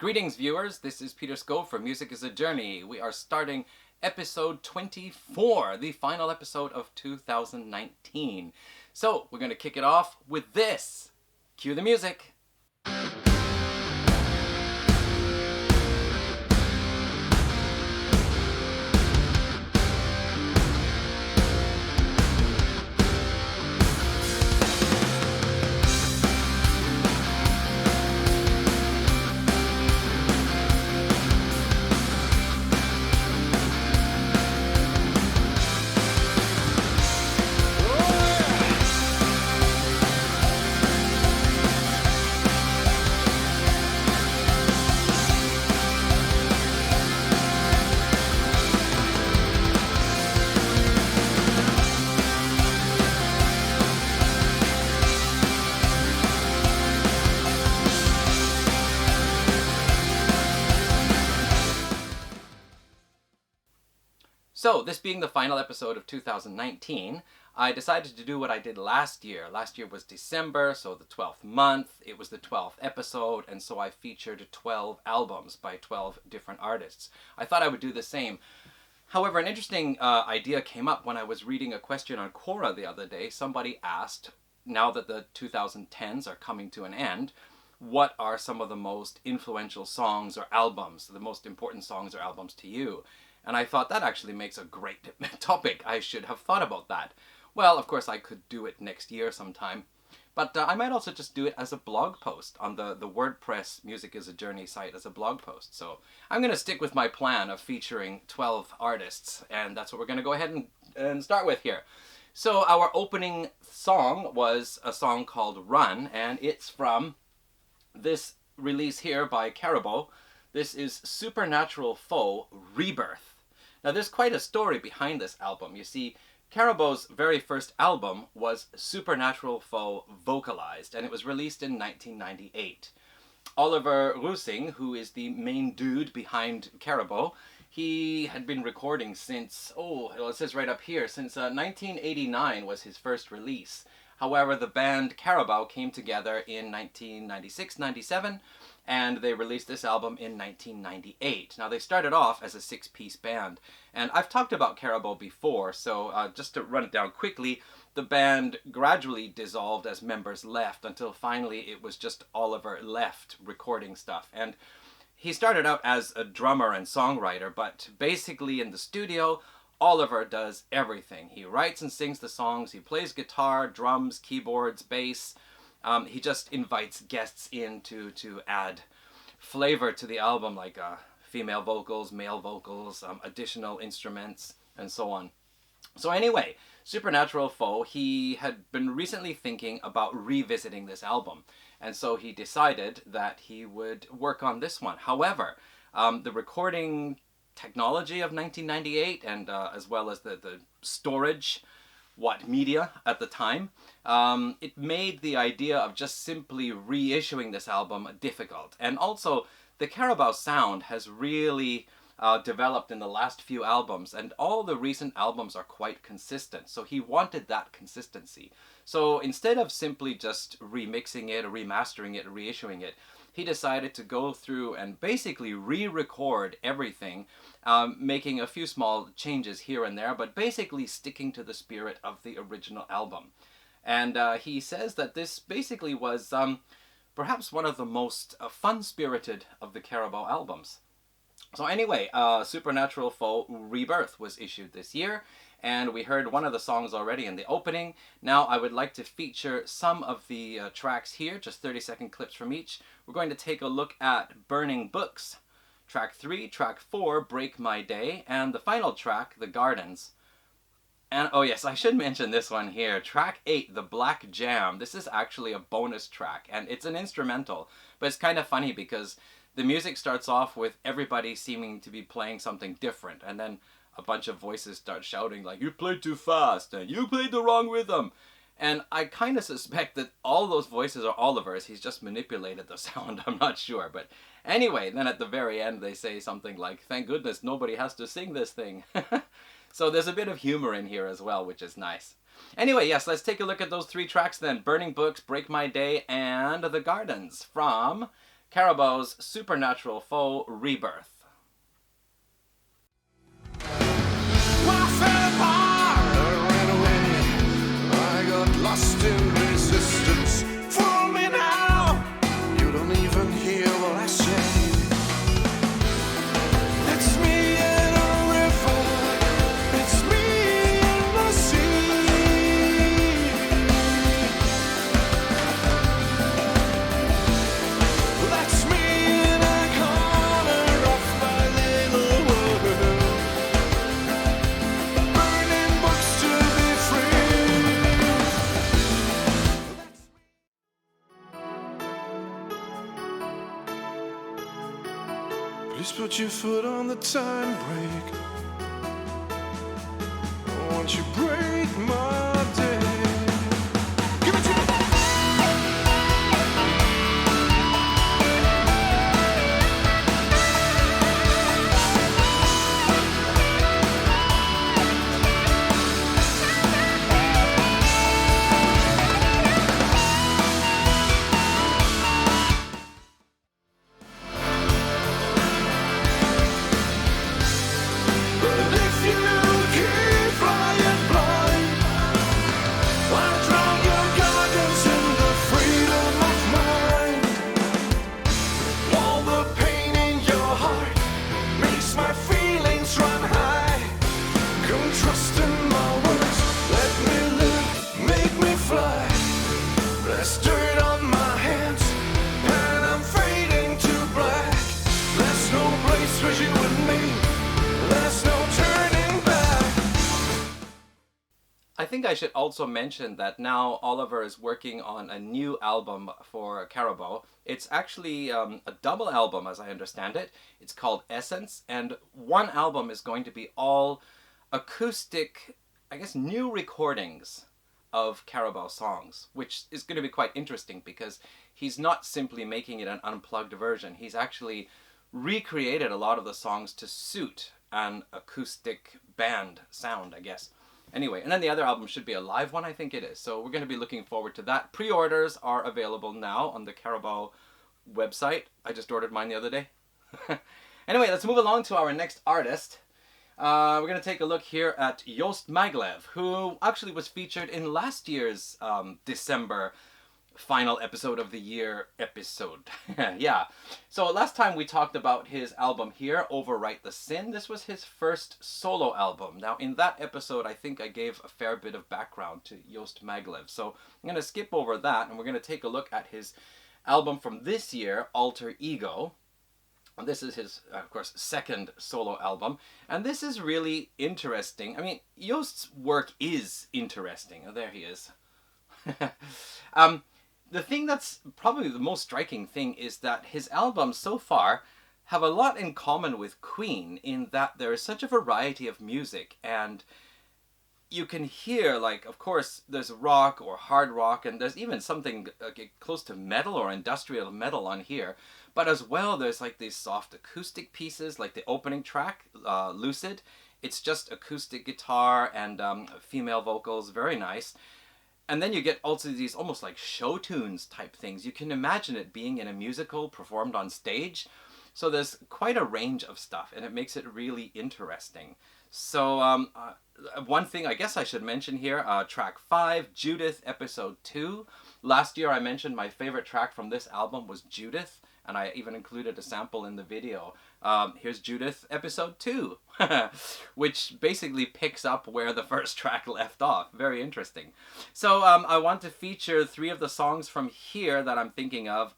Greetings, viewers. This is Peter Skov from Music is a Journey. We are starting episode 24, the final episode of 2019. So, we're going to kick it off with this. Cue the music. So, this being the final episode of 2019, I decided to do what I did last year. Last year was December, so the 12th month. It was the 12th episode, and so I featured 12 albums by 12 different artists. I thought I would do the same. However, an interesting idea came up when I was reading a question on Quora the other day. Somebody asked, now that the 2010s are coming to an end, what are some of the most influential songs or albums, the most important songs or albums to you? And I thought that actually makes a great topic. I should have thought about that. Well, of course, I could do it next year sometime. But I might also just do it as a blog post on the WordPress Music is a Journey site as a blog post. So I'm going to stick with my plan of featuring 12 artists. And that's what we're going to go ahead and start with here. So our opening song was a song called Run. And it's from this release here by KariBow. This is Supernatural Foe Rebirth. Now, there's quite a story behind this album. You see, KariBow's very first album was Supernatural Foe Vocalized, and it was released in 1998. Oliver Rusing, who is the main dude behind KariBow, he had been recording since, it says right up here, since 1989 was his first release. However, the band KariBow came together in 1996-97, and they released this album in 1998. Now, they started off as a six-piece band, and I've talked about KariBow before, so just to run it down quickly, the band gradually dissolved as members left until finally it was just Oliver left recording stuff. And he started out as a drummer and songwriter, but basically in the studio, Oliver does everything. He writes and sings the songs, he plays guitar, drums, keyboards, bass. He just invites guests in to add flavor to the album, like female vocals, male vocals, additional instruments, and so on. So anyway, Supernatural Foe, he had been recently thinking about revisiting this album, and so he decided that he would work on this one. However, the recording technology of 1998 and as well as the storage media at the time, it made the idea of just simply reissuing this album difficult. And also, the KariBow sound has really developed in the last few albums, and all the recent albums are quite consistent. So he wanted that consistency. So instead of simply just remixing it, or remastering it, or reissuing it, he decided to go through and basically re-record everything, making a few small changes here and there, but basically sticking to the spirit of the original album. And he says that this basically was perhaps one of the most fun-spirited of the KariBow albums. So anyway, Supernatural Foe Rebirth was issued this year, and we heard one of the songs already in the opening. Now I would like to feature some of the tracks here, just 30-second clips from each. We're going to take a look at Burning Books, track 3, track 4, Break My Day, and the final track, The Gardens. And oh yes, I should mention this one here, track 8, The Black Jam. This is actually a bonus track, and it's an instrumental, but it's kind of funny because the music starts off with everybody seeming to be playing something different, and then a bunch of voices start shouting like, you played too fast, and you played the wrong rhythm. And I kind of suspect that all those voices are Oliver's. He's just manipulated the sound, I'm not sure. But anyway, then at the very end they say something like, thank goodness nobody has to sing this thing. So there's a bit of humor in here as well, which is nice. Anyway, yes, let's take a look at those three tracks then. Burning Books, Break My Day, and The Gardens from KariBow's Supernatural Foe Rebirth. Lost in resistance. Fool me now. You don't even hear what I say. It's me in a river. It's me in the sea. That's me in a corner of my little world. Burning books to be free. Please put your foot on the time brake. Won't you break my day? Give it to me. But if you keep flying blind, why drown your gardens in the freedom of mind? All the pain in your heart makes my feelings run high. Come trust in my words, let me live, make me fly. There's dirt on my hands, and I'm fading to black. There's no place for you and me. There's no turning back. I think I should also mention that now Oliver is working on a new album for KariBow. It's actually a double album, as I understand it. It's called Essence, and one album is going to be all acoustic, I guess, new recordings of KariBow songs, which is going to be quite interesting because he's not simply making it an unplugged version. He's actually recreated a lot of the songs to suit an acoustic band sound, I guess. Anyway, and then the other album should be a live one, I think it is. So we're going to be looking forward to that. Pre-orders are available now on the KariBow website. I just ordered mine the other day. Anyway, let's move along to our next artist. We're going to take a look here at Joost Maglev, who actually was featured in last year's December final episode of the year episode. Yeah. So last time we talked about his album here, Overwrite the Sin. This was his first solo album. Now in that episode, I think I gave a fair bit of background to Joost Maglev. So I'm going to skip over that and we're going to take a look at his album from this year, Alter Ego. This is his, of course, second solo album. And this is really interesting. I mean, Joost's work is interesting. Oh, there he is. The thing that's probably the most striking thing is that his albums so far have a lot in common with Queen in that there is such a variety of music, and you can hear, like, of course, there's rock or hard rock, and there's even something close to metal or industrial metal on here. But as well, there's like these soft acoustic pieces, like the opening track, Lucid. It's just acoustic guitar and female vocals, very nice. And then you get also these almost like show tunes type things. You can imagine it being in a musical performed on stage. So there's quite a range of stuff, and it makes it really interesting. So one thing I guess I should mention here, track 5, Judith, episode 2. Last year I mentioned my favorite track from this album was Judith, and I even included a sample in the video. Here's Judith, episode 2, which basically picks up where the first track left off. Very interesting. So I want to feature 3 of the songs from here that I'm thinking of.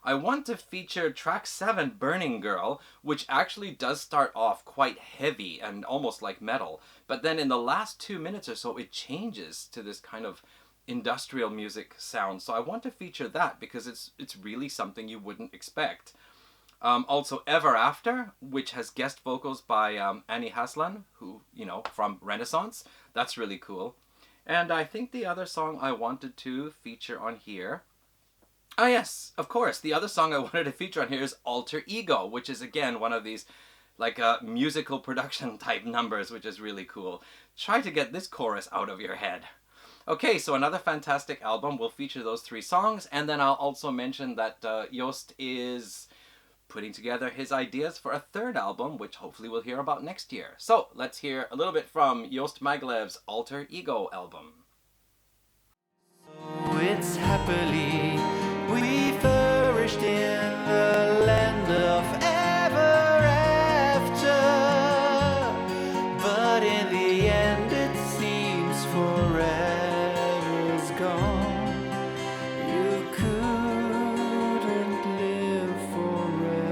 I want to feature track 7, Burning Girl, which actually does start off quite heavy and almost like metal. But then in the last 2 minutes or so, it changes to this kind of industrial music sound. So I want to feature that because it's really something you wouldn't expect. Also Ever After, which has guest vocals by Annie Haslan, who, you know, from Renaissance. That's really cool. And I think the other song I wanted to feature on here... Oh yes, of course, the other song I wanted to feature on here is Alter Ego, which is again one of these like musical production type numbers, which is really cool. Try to get this chorus out of your head. Okay, so another fantastic album will feature those three songs, and then I'll also mention that Joost is putting together his ideas for a third album, which hopefully we'll hear about next year. So let's hear a little bit from Joost Maglev's Alter Ego album. It's happily we flourished in the land of ever after, but in the end it seems forever's gone. You couldn't live forevermore.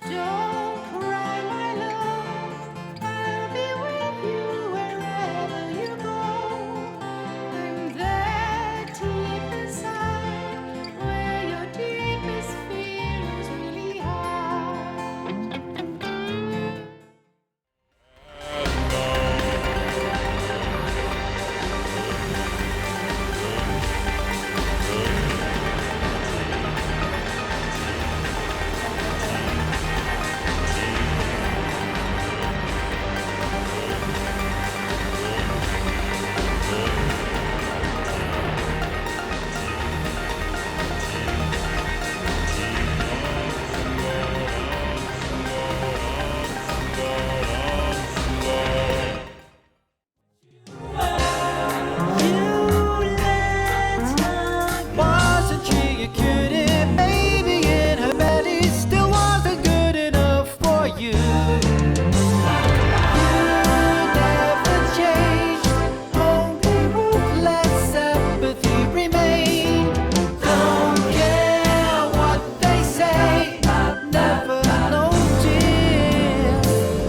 Don't cry, my love, I'll be with you wherever you go. I'm there deep inside, where your deepest fears really hide. Wasn't she a cutie baby in her belly? Still wasn't good enough for you. You never changed. Only ruthless apathy remained. Don't care what they say. I've never noticed.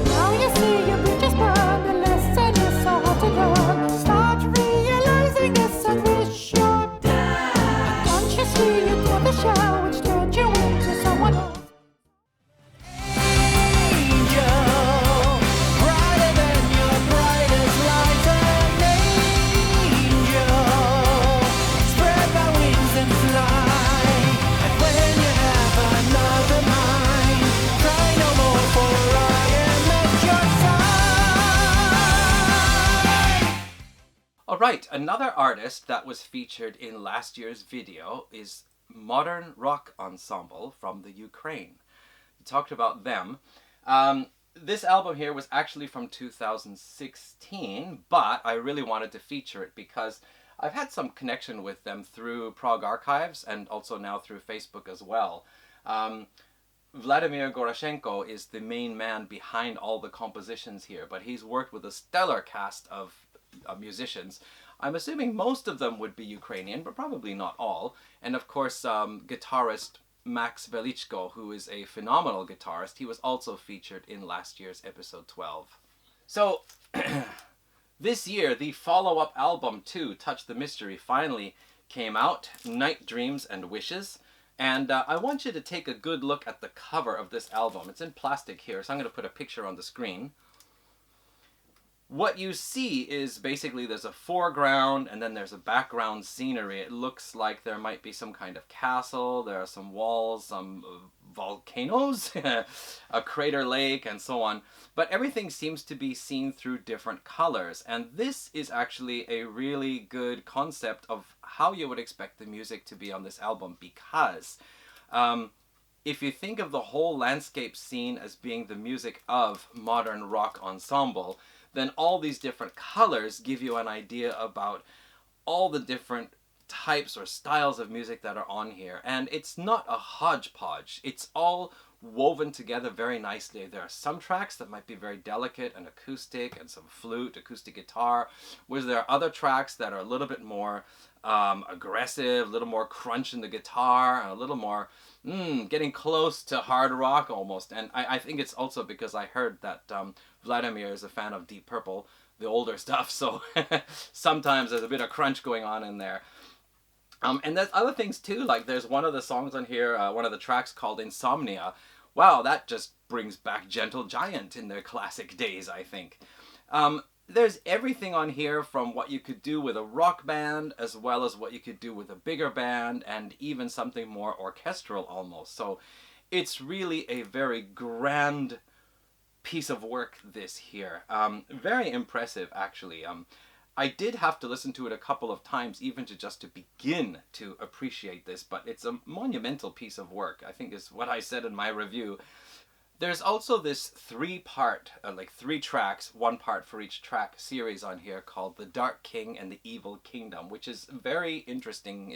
Now you see your bridges burn, the lesson is so hard to learn. Start realizing this and wish you're dead. Don't you see you through the shell which turned you into someone else? Angel, brighter than your brightest light, an angel. Spread thy wings and fly. And when you have another mind, cry no more, for I am at your side. Alright, another artist that was featured in last year's video is Modern Rock Ensemble from the Ukraine. We talked about them. This album here was actually from 2016, but I really wanted to feature it because I've had some connection with them through Prague Archives and also now through Facebook as well. Vladimir Goroshenko is the main man behind all the compositions here, but he's worked with a stellar cast of musicians. I'm assuming most of them would be Ukrainian, but probably not all. And of course, guitarist Max Velichko, who is a phenomenal guitarist, he was also featured in last year's episode 12. So, this year, the follow-up album to Touch the Mystery finally came out, Night Dreams and Wishes. And I want you to take a good look at the cover of this album. It's in plastic here, so I'm going to put a picture on the screen. What you see is basically there's a foreground and then there's a background scenery. It looks like there might be some kind of castle, there are some walls, some volcanoes, a crater lake, and so on. But everything seems to be seen through different colors. And this is actually a really good concept of how you would expect the music to be on this album, because if you think of the whole landscape scene as being the music of Modern Rock Ensemble, then all these different colors give you an idea about all the different types or styles of music that are on here. And it's not a hodgepodge. It's all woven together very nicely. There are some tracks that might be very delicate and acoustic and some flute, acoustic guitar, whereas there are other tracks that are a little bit more aggressive, a little more crunch in the guitar, and a little more getting close to hard rock almost. And I think it's also because I heard that Vladimir is a fan of Deep Purple, the older stuff, so sometimes there's a bit of crunch going on in there. And there's other things too, like there's one of the songs on here, one of the tracks called Insomnia. Wow, that just brings back Gentle Giant in their classic days, I think. There's everything on here from what you could do with a rock band, as well as what you could do with a bigger band, and even something more orchestral almost. So it's really a very grand piece of work this here. Very impressive, actually. I did have to listen to it a couple of times even to begin to appreciate this, but it's a monumental piece of work, I think is what I said in my review. There's also this 3-part, like 3 tracks, 1 part for each track series on here called The Dark King and the Evil Kingdom, which is very interesting.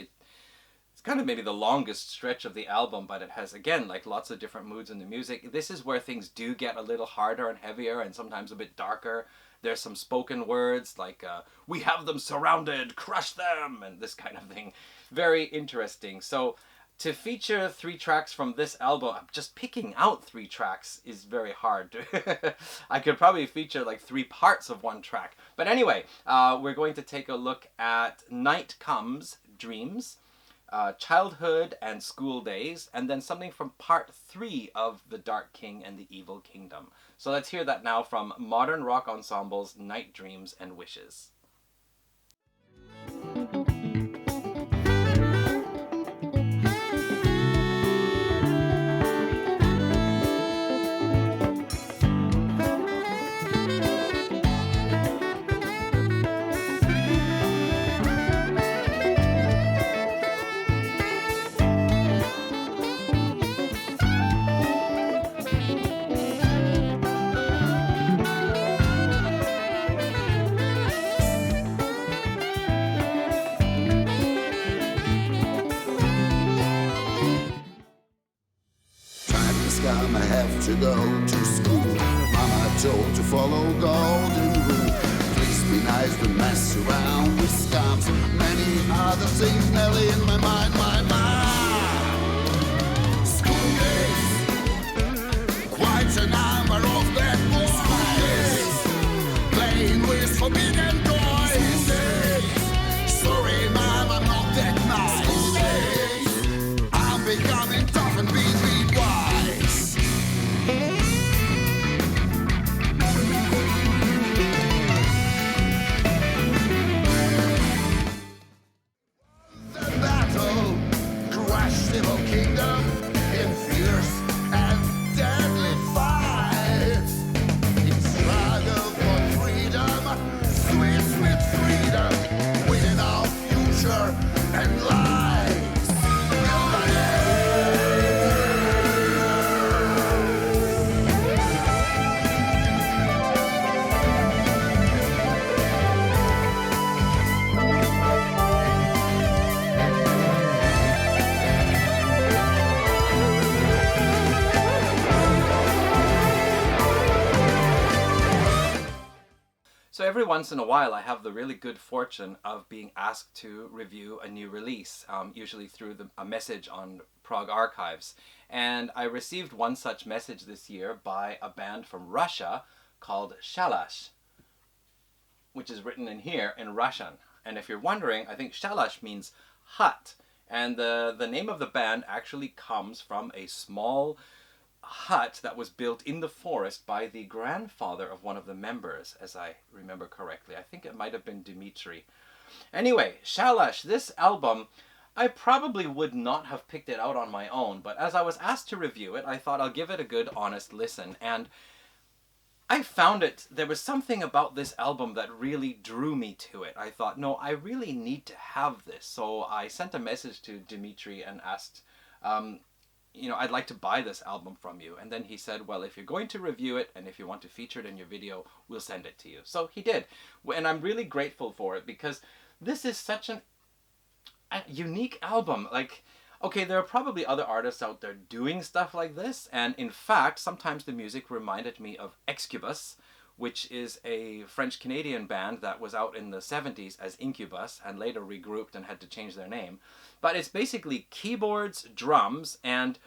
It's kind of maybe the longest stretch of the album, but it has, again, like lots of different moods in the music. This is where things do get a little harder and heavier and sometimes a bit darker. There's some spoken words like, we have them surrounded, crush them, and this kind of thing. Very interesting. So to feature 3 tracks from this album, just picking out 3 tracks is very hard. I could probably feature like 3 parts of 1 track. But anyway, we're going to take a look at Night Comes, Dreams, Childhood and School Days, and then something from part 3 of The Dark King and the Evil Kingdom. So let's hear that now from Modern Rock Ensemble's Night Dreams and Wishes. Time I have to go to school. Mama told to follow golden rule. Please be nice, don't mess around with scums. Many other things nearly in my mind, my mind. School days, quite a number of bad boys. Playing with forbidden toys. Sorry, Mom, I'm not that nice. I'm becoming tough and beat wise. The battle crashed evil kingdom in fierce and deadly fight. In struggle for freedom, sweet, sweet freedom, winning our future and lives. So every once in a while I have the really good fortune of being asked to review a new release, usually through a message on Prague Archives. And I received one such message this year by a band from Russia called Shalash, which is written in here in Russian. And if you're wondering, I think Shalash means hut. And the name of the band actually comes from a small hut that was built in the forest by the grandfather of one of the members, as I remember correctly. I think it might have been Dmitri. Anyway, Shalash, this album, I probably would not have picked it out on my own, but as I was asked to review it, I thought I'll give it a good, honest listen. And I found there was something about this album that really drew me to it. I thought, no, I really need to have this. So I sent a message to Dmitri and asked, I'd like to buy this album from you. And then he said, well, if you're going to review it and if you want to feature it in your video, we'll send it to you. So he did. And I'm really grateful for it because this is such a unique album. Like, okay, there are probably other artists out there doing stuff like this. And in fact, sometimes the music reminded me of Excubus, which is a French-Canadian band that was out in the 70s as Incubus and later regrouped and had to change their name. But it's basically keyboards, drums, and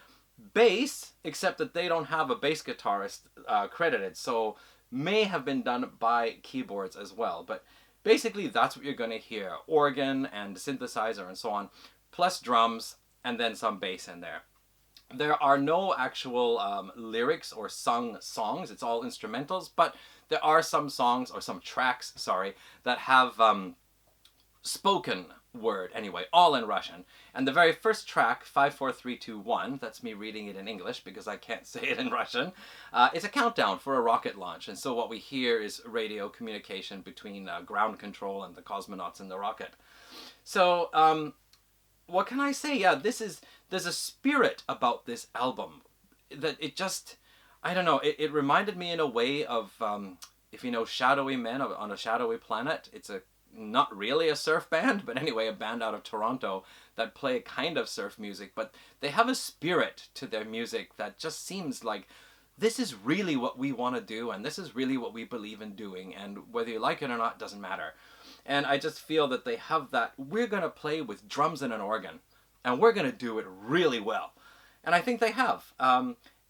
bass, except that they don't have a bass guitarist credited, so may have been done by keyboards as well. But basically that's what you're going to hear. Organ and synthesizer and so on, plus drums, and then some bass in there. There are no actual lyrics or sung songs. It's all instrumentals, but there are some songs, or some tracks, sorry, that have spoken word anyway, all in Russian. And the very first track, 54321, that's me reading it in English because I can't say it in Russian, is a countdown for a rocket launch. And so what we hear is radio communication between ground control and the cosmonauts in the rocket. So what can I say? Yeah, there's a spirit about this album that it just, I don't know, it reminded me in a way of, if you know Shadowy Men on a Shadowy Planet. It's not really a surf band, but anyway, a band out of Toronto that play a kind of surf music, but they have a spirit to their music that just seems like this is really what we want to do, and this is really what we believe in doing, and whether you like it or not doesn't matter. And I just feel that they have that, we're going to play with drums and an organ, and we're going to do it really well. And I think they have.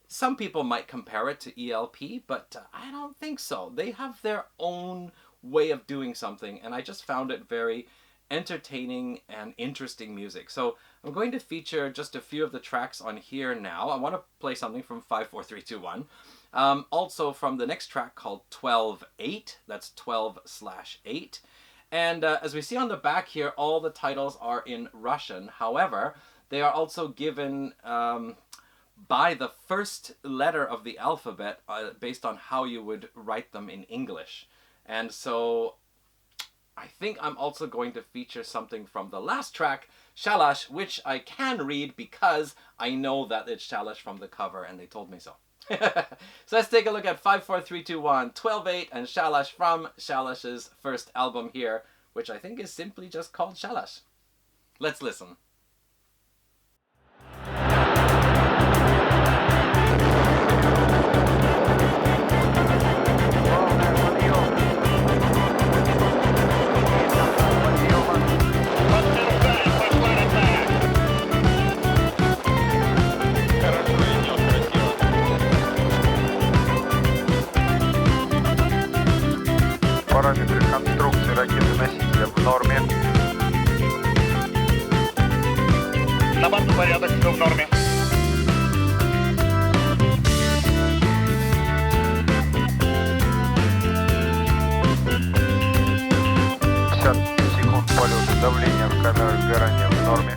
Some people might compare it to ELP, but I don't think so. They have their own way of doing something, and I just found it very entertaining and interesting music. So I'm going to feature just a few of the tracks on here now. I want to play something from 54321. Also from the next track called 12/8. That's 12/8. And as we see on the back here, all the titles are in Russian. However, they are also given by the first letter of the alphabet based on how you would write them in English. And so I think I'm also going to feature something from the last track, Shalash, which I can read because I know that it's Shalash from the cover and they told me so. So let's take a look at 54321, 12/8, and Shalash from Shalash's first album here, which I think is simply just called Shalash. Let's listen. Параметры конструкции ракеты-носителя в норме. На борту порядок, все в норме. Секунд полета, давление в камерах сгорания в норме.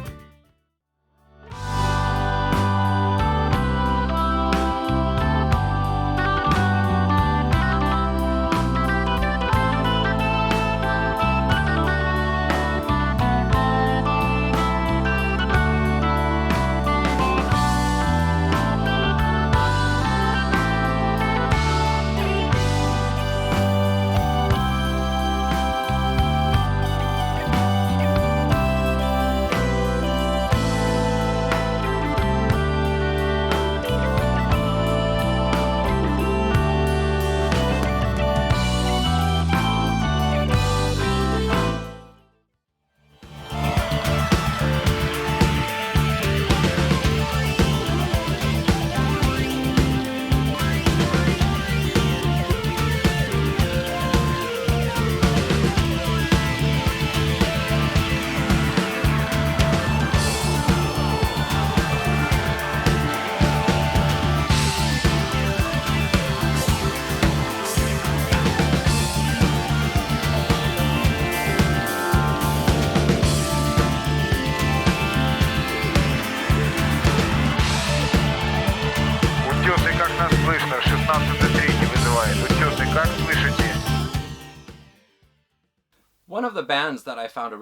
One of the bands that I found to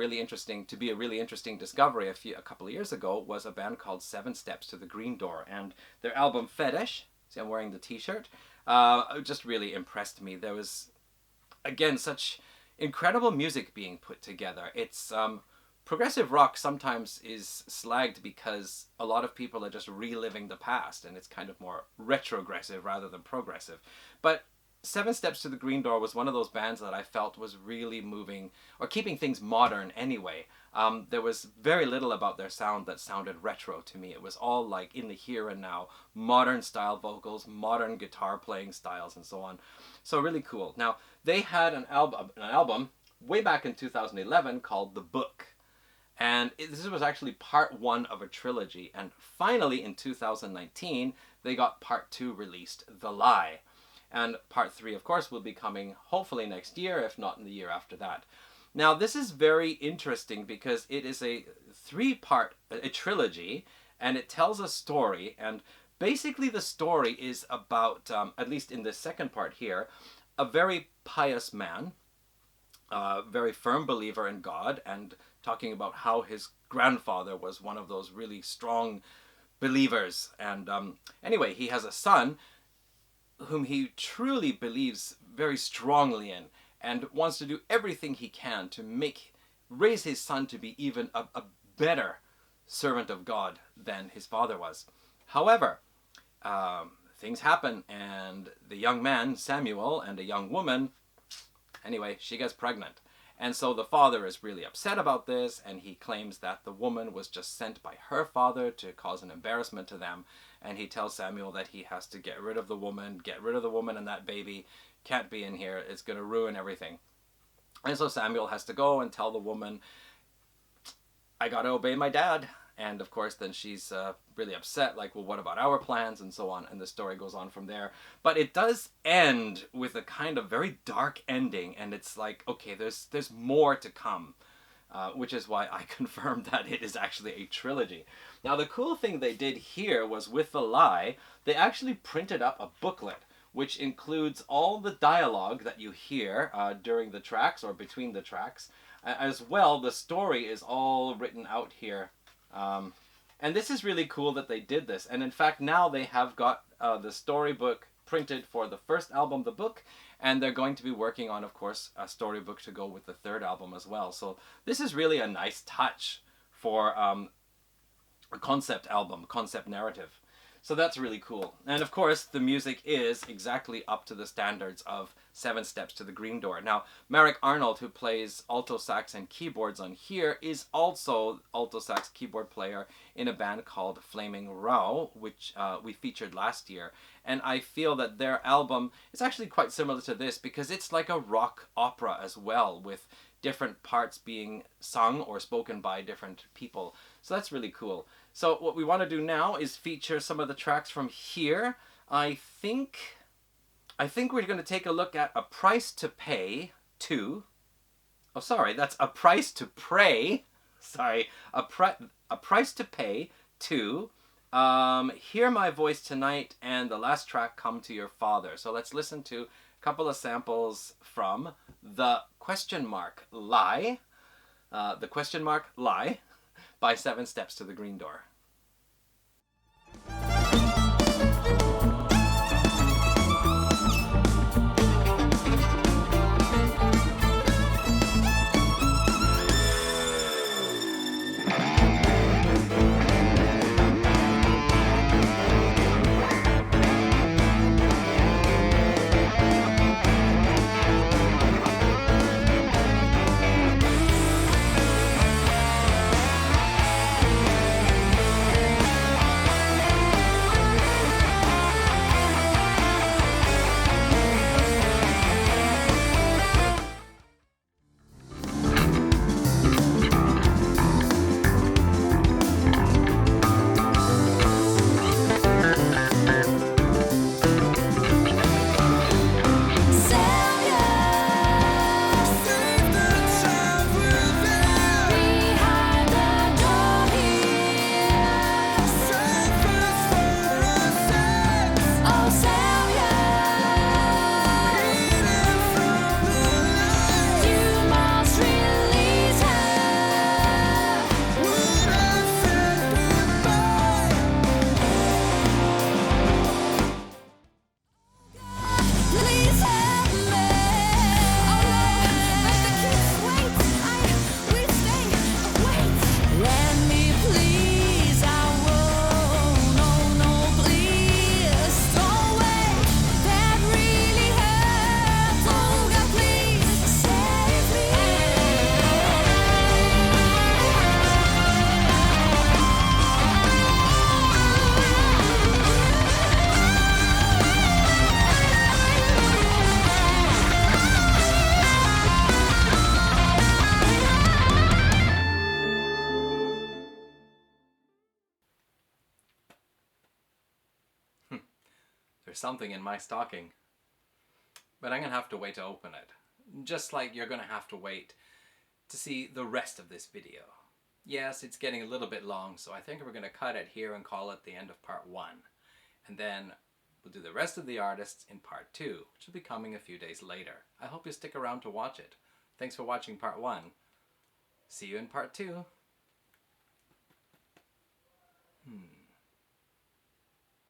be a really interesting discovery a couple of years ago was a band called 7 Steps to the Green Door, and their album Fetish, see I'm wearing the t-shirt, just really impressed me. There was, again, such incredible music being put together. It's progressive rock sometimes is slagged because a lot of people are just reliving the past, and it's kind of more retrogressive rather than progressive. But 7 Steps to the Green Door was one of those bands that I felt was really moving, or keeping things modern anyway. There was very little about their sound that sounded retro to me. It was all like in the here and now, modern style vocals, modern guitar playing styles, and so on. So really cool. Now, they had an album way back in 2011 called The Book. And this was actually part 1 of a trilogy. And finally, in 2019, they got part 2 released, The Lie. And part 3, of course, will be coming hopefully next year, if not in the year after that. Now, this is very interesting because it is a three-part, a trilogy, and it tells a story. And basically, the story is about, at least in the second part here, a very pious man, a very firm believer in God, and talking about how his grandfather was one of those really strong believers. And anyway, he has a son whom he truly believes very strongly in, and wants to do everything he can to raise his son to be even a better servant of God than his father was. However, things happen, and the young man, Samuel, and a young woman, anyway, she gets pregnant. And so the father is really upset about this, and he claims that the woman was just sent by her father to cause an embarrassment to them. And he tells Samuel that he has to get rid of the woman and that baby. Can't be in here. It's going to ruin everything. And so Samuel has to go and tell the woman, I got to obey my dad. And of course, then she's really upset, like, well, what about our plans, and so on. And the story goes on from there. But it does end with a kind of very dark ending. And it's like, okay, there's more to come, which is why I confirmed that it is actually a trilogy. Now, the cool thing they did here was with The Lie, they actually printed up a booklet, which includes all the dialogue that you hear during the tracks or between the tracks. As well, the story is all written out here. And this is really cool that they did this. And in fact, now they have got the storybook printed for the first album, The Book, and they're going to be working on, of course, a storybook to go with the third album as well. So this is really a nice touch for a concept album, concept narrative. So that's really cool. And of course, the music is exactly up to the standards of 7 Steps to the Green Door. Now, Marek Arnold, who plays alto sax and keyboards on here, is also alto sax keyboard player in a band called Flaming Row, which we featured last year. And I feel that their album is actually quite similar to this because it's like a rock opera as well, with different parts being sung or spoken by different people. So that's really cool. So what we want to do now is feature some of the tracks from here. I think we're going to take a look at A Price to Pay 2. Oh, sorry, that's A Price to Pray. Sorry, A Price to Pay 2. Hear My Voice Tonight, and the last track, Come to Your Father. So let's listen to a couple of samples from The Lie, Lie by 7 Steps to the Green Door. There's something in my stocking, but I'm gonna have to wait to open it. Just like you're gonna have to wait to see the rest of this video. Yes, it's getting a little bit long, so I think we're going to cut it here and call it the end of part 1. And then we'll do the rest of the artists in part 2, which will be coming a few days later. I hope you stick around to watch it. Thanks for watching part 1. See you in part 2.